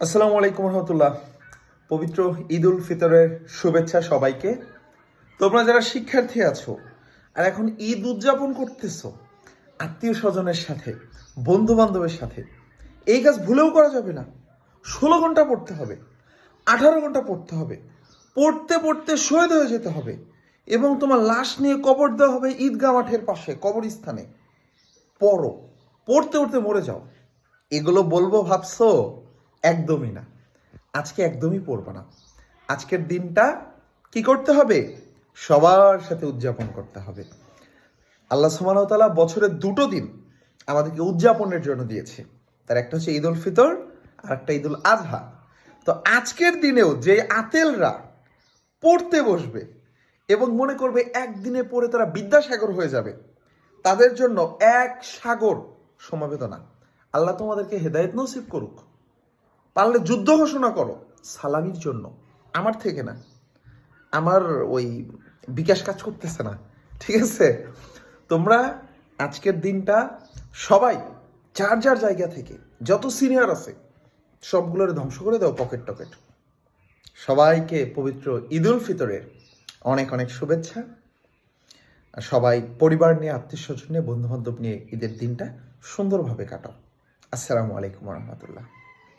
আসসালামু আলাইকুম রহমতুল্লাহ। পবিত্র ঈদ উল ফিতরের শুভেচ্ছা সবাইকে। তোমরা যারা শিক্ষার্থী আছো আর এখন ঈদ উদযাপন করতেছো আত্মীয় স্বজনের সাথে, বন্ধু বান্ধবের সাথে, এই কাজ ভুলেও করা যাবে না। 16 ঘন্টা পড়তে হবে, 18 ঘন্টা পড়তে হবে, পড়তে পড়তে শহীদ হয়ে যেতে হবে এবং তোমার লাশ নিয়ে কবর দেওয়া হবে ঈদগাহ মাঠের পাশে কবরস্থানে। পড়ো, পড়তে পড়তে মরে যাও। এগুলো বলবো ভাবছো? একদমই না। আজকে একদমই পড়বো না। আজকের দিনটা কি করতে হবে? সবার সাথে উদযাপন করতে হবে। আল্লাহ সুবহানাহু ওয়া তাআলা বছরের দুটো দিন আমাদেরকে উদযাপনের জন্য দিয়েছে। তার একটা হচ্ছে ঈদ উল ফিতর আর একটা ঈদ উল আজহা। তো আজকের দিনেও যে আতেলরা পড়তে বসবে এবং মনে করবে একদিনে পড়ে তারা বিদ্যাসাগর হয়ে যাবে, তাদের জন্য এক সাগর সমবেদনা। আল্লাহ তোমাদেরকে হেদায়েত নসিব করুক। পারলে যুদ্ধ ঘোষণা করো সালামির জন্য, আমার থেকে না। আমার ওই বিকাশ কাজ করতেছে না, ঠিক আছে? তোমরা আজকের দিনটা সবাই যার যার জায়গা থেকে যত সিনিয়র আছে সবগুলোর ধ্বংস করে দাও পকেট টকেট। সবাইকে পবিত্র ঈদ উল ফিতরের অনেক অনেক শুভেচ্ছা। আর সবাই পরিবার নিয়ে, আত্মীয় স্বজন নিয়ে, বন্ধু বান্ধব নিয়ে ঈদের দিনটা সুন্দরভাবে কাটাও। আসসালামু আলাইকুম রহমতুল্লাহ।